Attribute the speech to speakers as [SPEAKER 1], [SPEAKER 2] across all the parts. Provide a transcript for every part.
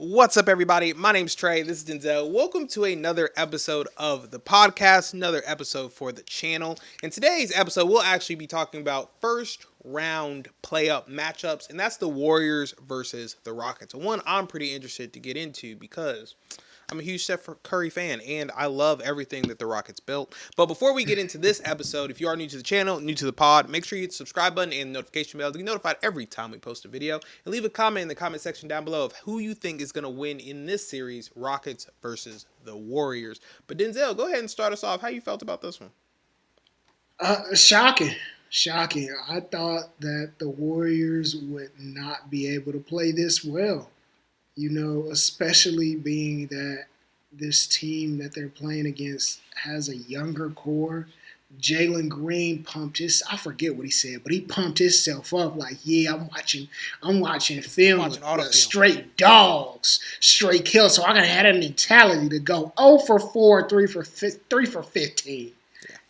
[SPEAKER 1] What's up, everybody? My name's Trey. This is Denzel. Welcome to another episode of the podcast, another episode for the channel. In today's episode, we'll actually be talking about first round play-up matchups, and that's the Warriors versus the Rockets. One I'm pretty interested to get into because I'm a huge Steph Curry fan, and I love everything that the Rockets built. But before we get into this episode, if you are new to the channel, new to the pod, make sure you hit the subscribe button and the notification bell to get notified every time we post a video. And leave a comment in the comment section down below of who you think is going to win in this series, Rockets versus the Warriors. But Denzel, go ahead and start us off. How you felt about this one?
[SPEAKER 2] Shocking. Shocking. I thought that the Warriors would not be able to play this well. Especially being that this team that they're playing against has a younger core. Jalen Green pumped I forget what he said, but he pumped himself up like, yeah, I'm watching film with straight dogs, straight kills. So I gotta have that mentality to go 0 for 4, 3 for 15.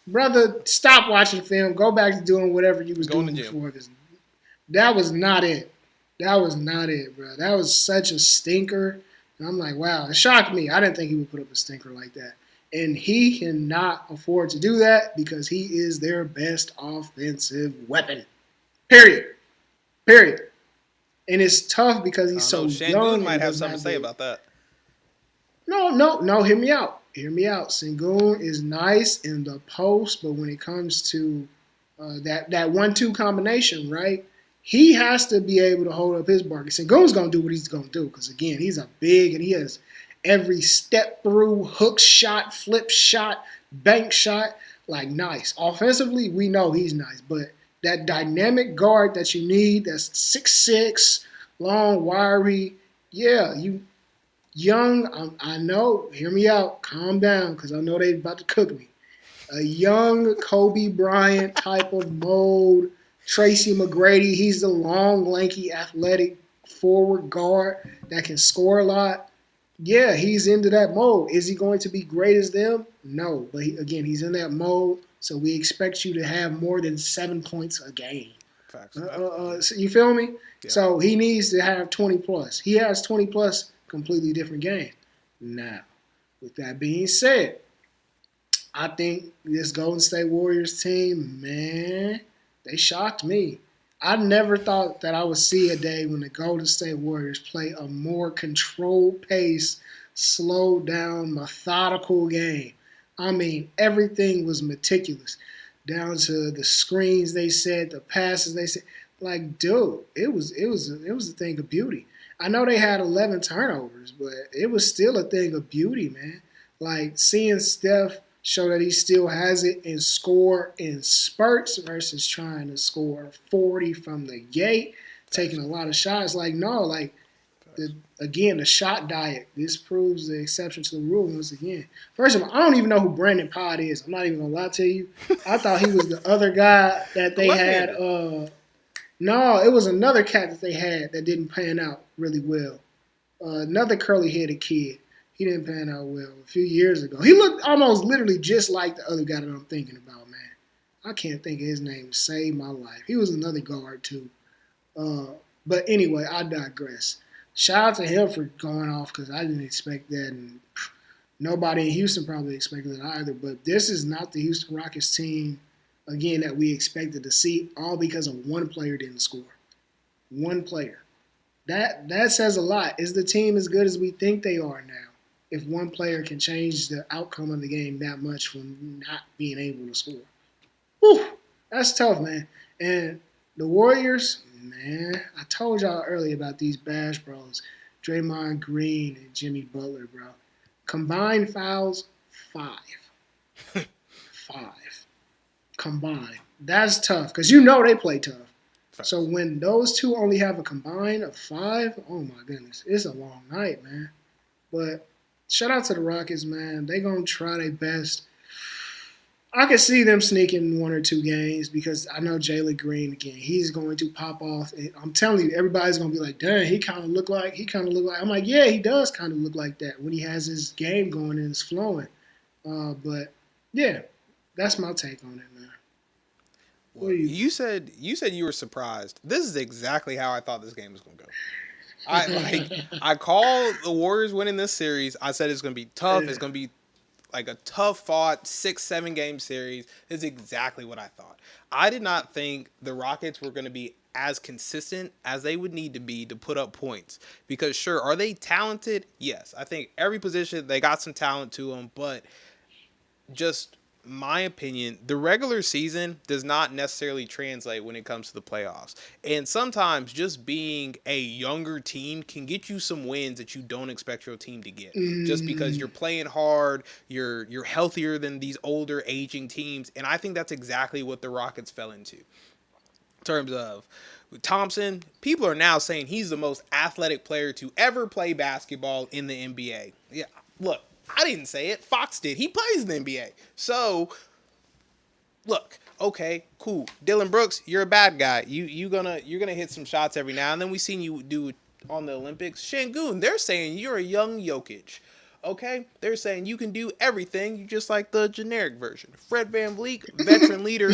[SPEAKER 2] Brother, stop watching film. Go back to doing whatever you was doing before this. That was not it. That was not it, bro. That was such a stinker. And I'm like, wow, it shocked me. I didn't think he would put up a stinker like that. And he cannot afford to do that because he is their best offensive weapon. Period. And it's tough because he's so young.
[SPEAKER 1] Sengun might have something to say about that.
[SPEAKER 2] No. Hear me out. Sengun is nice in the post, but when it comes to that 1-2 combination, right? He has to be able to hold up his bargain. Sengun's going to do what he's going to do because, again, he's a big and he has every step through, hook shot, flip shot, bank shot, like nice. Offensively, we know he's nice, but that dynamic guard that you need, that's 6'6", long, wiry, yeah, you young, I know, hear me out, calm down because I know they're about to cook me. A young Kobe Bryant type of mold, Tracy McGrady, he's the long, lanky, athletic forward guard that can score a lot. Yeah, he's into that mold. Is he going to be great as them? No, but he's in that mold, so we expect you to have more than 7 points a game.
[SPEAKER 1] Facts.
[SPEAKER 2] So you feel me? Yeah. So he needs to have 20 plus. He has 20 plus, completely different game. Now, with that being said, I think this Golden State Warriors team, man, they shocked me. I never thought that I would see a day when the Golden State Warriors play a more controlled pace, slowed down, methodical game. I mean, everything was meticulous, down to the screens they set, the passes they set. Like, dude, it was a thing of beauty. I know they had 11 turnovers, but it was still a thing of beauty, man. Like, seeing Steph show that he still has it and score in spurts versus trying to score 40 from the gate, taking a lot of shots. Like, no, like, the shot diet. This proves the exception to the rule once again. First of all, I don't even know who Brandon Pod is. I'm not even going to lie to you. I thought he was the other guy that they had. No, it was another cat that they had that didn't pan out really well. Another curly-headed kid. He didn't pan out well a few years ago. He looked almost literally just like the other guy that I'm thinking about, man. I can't think of his name to save my life. He was another guard, too. But anyway, I digress. Shout out to him for going off because I didn't expect that. And nobody in Houston probably expected it either. But this is not the Houston Rockets team, again, that we expected to see, all because of one player didn't score. One player. That says a lot. Is the team as good as we think they are now? If one player can change the outcome of the game that much from not being able to score. Whew, that's tough, man. And the Warriors, man, I told y'all earlier about these Bash Bros, Draymond Green and Jimmy Butler, bro. Combined fouls, 5. 5. Combined. That's tough because you know they play tough. So when those two only have a combined of 5, oh my goodness, it's a long night, man. But shout out to the Rockets, man. They going to try their best. I could see them sneaking 1 or 2 games because I know Jalen Green, again, he's going to pop off. And I'm telling you, everybody's going to be like, dang, he kind of look like. I'm like, yeah, he does kind of look like that when he has his game going and it's flowing. But, yeah, that's my take on it, man.
[SPEAKER 1] Well, you said you were surprised. This is exactly how I thought this game was going to go. I call the Warriors winning this series. I said it's going to be tough.
[SPEAKER 2] Yeah.
[SPEAKER 1] It's going to be like a tough fought 6-7 game series. Is exactly what I thought. I did not think the Rockets were going to be as consistent as they would need to be to put up points. Because sure, are they talented? Yes. I think every position they got some talent to them, but just my opinion, the regular season does not necessarily translate when it comes to the playoffs. And sometimes just being a younger team can get you some wins that you don't expect your team to get. Just because you're playing hard, you're healthier than these older aging teams, and I think that's exactly what the Rockets fell into. In terms of Thompson, people are now saying he's the most athletic player to ever play basketball in the NBA. Yeah, look, I didn't say it. Fox did. He plays in the NBA. So, look, okay, cool. Dylan Brooks, you're a bad guy. You're gonna hit some shots every now and then. We seen you do on the Olympics. Shangoon, they're saying you're a young Jokic. Okay, they're saying you can do everything. You just like the generic version. Fred VanVleet, veteran leader.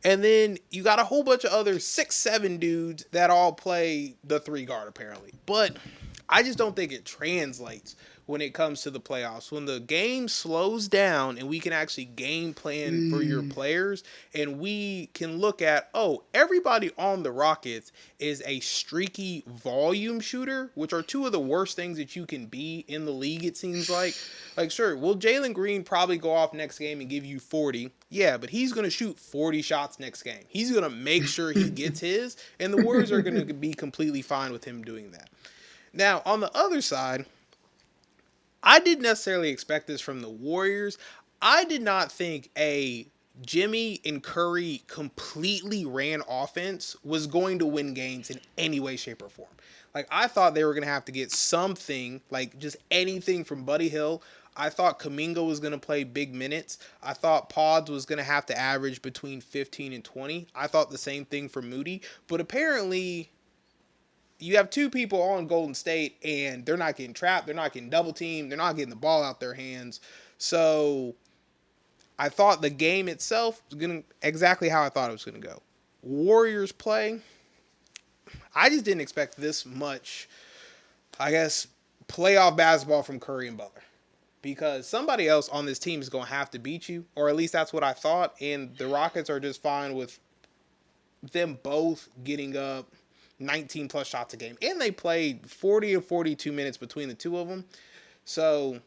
[SPEAKER 1] And then you got a whole bunch of other 6'7" dudes that all play the 3 guard apparently. But I just don't think it translates when it comes to the playoffs. When the game slows down and we can actually game plan for your players, and we can look at, oh, everybody on the Rockets is a streaky volume shooter, which are two of the worst things that you can be in the league, it seems like. Like, sure, will Jalen Green probably go off next game and give you 40? Yeah, but he's going to shoot 40 shots next game. He's going to make sure he gets his, and the Warriors are going to be completely fine with him doing that. Now, on the other side, I didn't necessarily expect this from the Warriors. I did not think a Jimmy and Curry completely ran offense was going to win games in any way, shape, or form. Like, I thought they were going to have to get something, like just anything from Buddy Hill. I thought Kuminga was going to play big minutes. I thought Pods was going to have to average between 15 and 20. I thought the same thing for Moody. But apparently, you have two people on Golden State, and they're not getting trapped. They're not getting double teamed. They're not getting the ball out their hands. So I thought the game itself was going to exactly how I thought it was going to go. Warriors play. I just didn't expect this much, I guess, playoff basketball from Curry and Butler. Because somebody else on this team is going to have to beat you, or at least that's what I thought. And the Rockets are just fine with them both getting up 19 plus shots a game. And they played 40 and 42 minutes between the two of them. So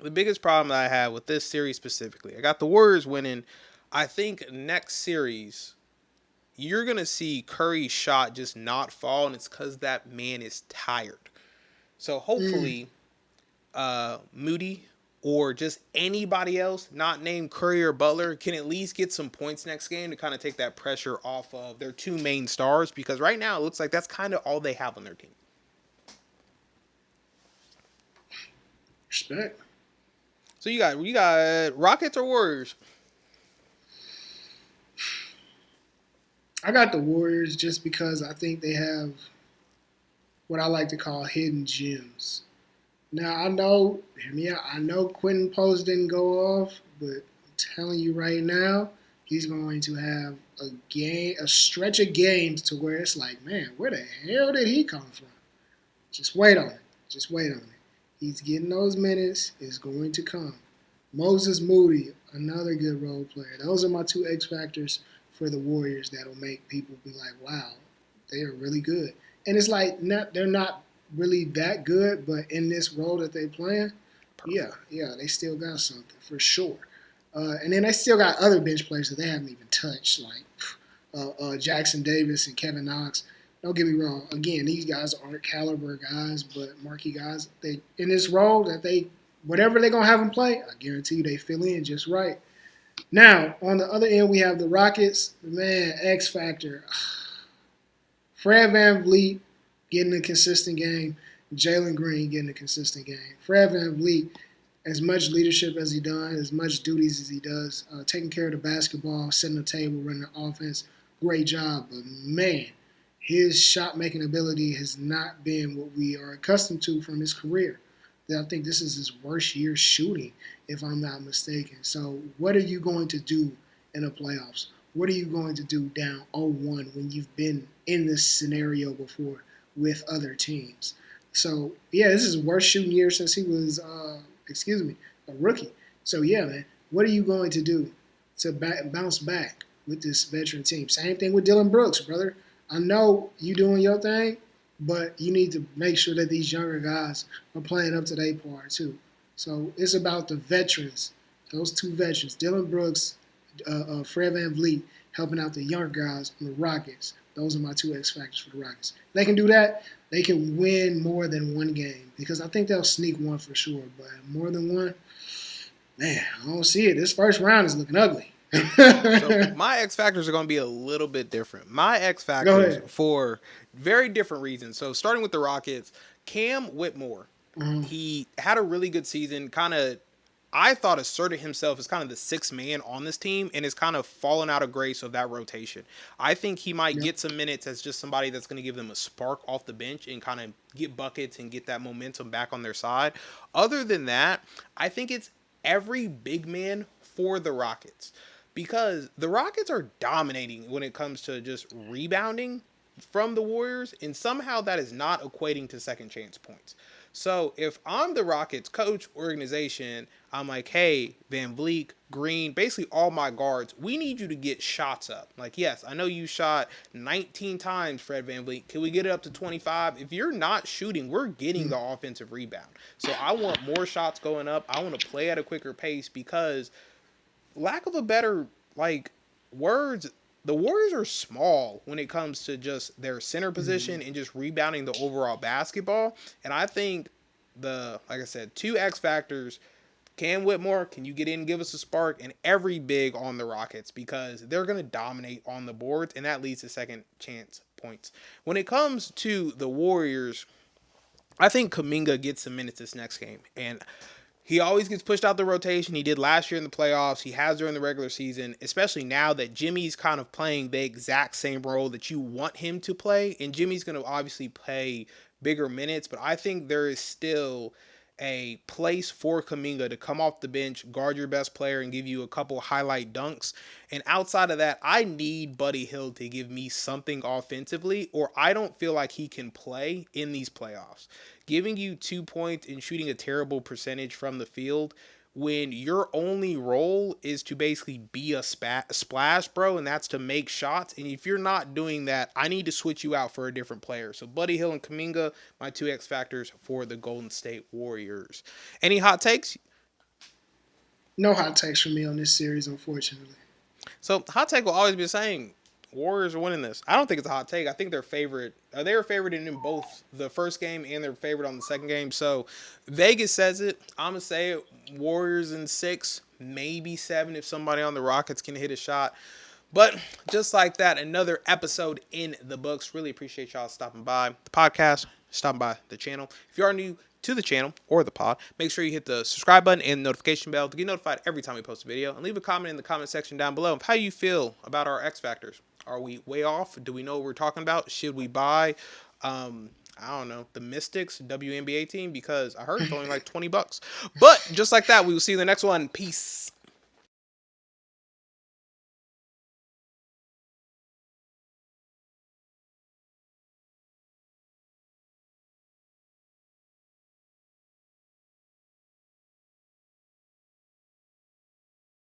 [SPEAKER 1] the biggest problem that I have with this series specifically, I got the Warriors winning. I think next series, you're going to see Curry's shot just not fall, and it's because that man is tired. So hopefully Moody or just anybody else not named Curry or Butler can at least get some points next game to kind of take that pressure off of their two main stars, because right now it looks like that's kind of all they have on their team.
[SPEAKER 2] Respect.
[SPEAKER 1] So you got Rockets or Warriors?
[SPEAKER 2] I got the Warriors just because I think they have what I like to call hidden gems. Now, I know, hear me out, I know Quentin Post didn't go off, but I'm telling you right now, he's going to have a stretch of games to where it's like, man, where the hell did he come from? Just wait on it. Just wait on it. He's getting those minutes. It's going to come. Moses Moody, another good role player. Those are my two X factors for the Warriors that'll make people be like, wow, they are really good. And it's like, they're not really that good, but in this role that they playing, yeah, they still got something for sure. And then they still got other bench players that they haven't even touched, like Jackson Davis and Kevin Knox. Don't get me wrong. Again, these guys aren't caliber guys, but marquee guys. They in this role that they, whatever they're gonna have them play, I guarantee you they fill in just right. Now, on the other end, we have the Rockets. Man, X factor. Fred VanVleet getting a consistent game. Jalen Green getting a consistent game. Fred VanVleet, as much leadership as he does, as much duties as he does, taking care of the basketball, setting the table, running the offense, great job. But man, his shot-making ability has not been what we are accustomed to from his career. I think this is his worst year shooting, if I'm not mistaken. So what are you going to do in the playoffs? What are you going to do down 0-1 when you've been in this scenario before with other teams. So yeah, this is his worst shooting year since he was, a rookie. So yeah, man, what are you going to do to bounce back with this veteran team? Same thing with Dylan Brooks, brother. I know you doing your thing, but you need to make sure that these younger guys are playing up to their part too. So it's about the veterans, those two veterans, Dylan Brooks, Fred VanVleet, helping out the younger guys on the Rockets. Those are my two X factors for the Rockets. If they can do that, they can win more than one game because I think they'll sneak one for sure. But more than one, man, I don't see it. This first round is looking ugly.
[SPEAKER 1] So my X factors are going to be a little bit different. My X factors for very different reasons. So starting with the Rockets, Cam Whitmore, he had a really good season. Kind of, I thought asserted himself as kind of the sixth man on this team and is kind of fallen out of grace of that rotation. I think he might get some minutes as just somebody that's going to give them a spark off the bench and kind of get buckets and get that momentum back on their side. Other than that, I think it's every big man for the Rockets because the Rockets are dominating when it comes to just rebounding from the Warriors, and somehow that is not equating to second chance points. So if I'm the Rockets coach organization, I'm like, hey, Van Vleet, Green, basically all my guards, we need you to get shots up. Like, yes, I know you shot 19 times, Fred Van Vleet. Can we get it up to 25? If you're not shooting, we're getting the offensive rebound. So I want more shots going up. I want to play at a quicker pace because lack of a better, words, the Warriors are small when it comes to just their center position and just rebounding the overall basketball. And I think like I said, two X factors, Cam Whitmore, can you get in and give us a spark? And every big on the Rockets because they're going to dominate on the boards, and that leads to second chance points. When it comes to the Warriors, I think Kuminga gets some minutes this next game. And he always gets pushed out the rotation. He did last year in the playoffs. He has during the regular season, especially now that Jimmy's kind of playing the exact same role that you want him to play. And Jimmy's going to obviously play bigger minutes, but I think there is still a place for Kuminga to come off the bench, guard your best player, and give you a couple highlight dunks. And outside of that, I need Buddy Hield to give me something offensively, or I don't feel like he can play in these playoffs. Giving you 2 points and shooting a terrible percentage from the field when your only role is to basically be a splash, bro, and that's to make shots. And if you're not doing that, I need to switch you out for a different player. So Buddy Hield and Kuminga, my two X factors for the Golden State Warriors. Any hot takes?
[SPEAKER 2] No hot takes from me on this series, unfortunately.
[SPEAKER 1] So hot take will always be saying Warriors are winning this. I don't think it's a hot take. I think they're favorite. They were favored in both the first game and they're favored on the second game. So Vegas says it. I'm gonna say it. Warriors in 6, maybe 7 if somebody on the Rockets can hit a shot. But just like that, another episode in the books. Really appreciate y'all stopping by the podcast, stopping by the channel. If you are new to the channel or the pod, make sure you hit the subscribe button and notification bell to get notified every time we post a video. And leave a comment in the comment section down below of how you feel about our X Factors. Are we way off? Do we know what we're talking about? Should we buy, I don't know, the Mystics WNBA team? Because I heard it's only like $20. But just like that, we will see you in the next one. Peace.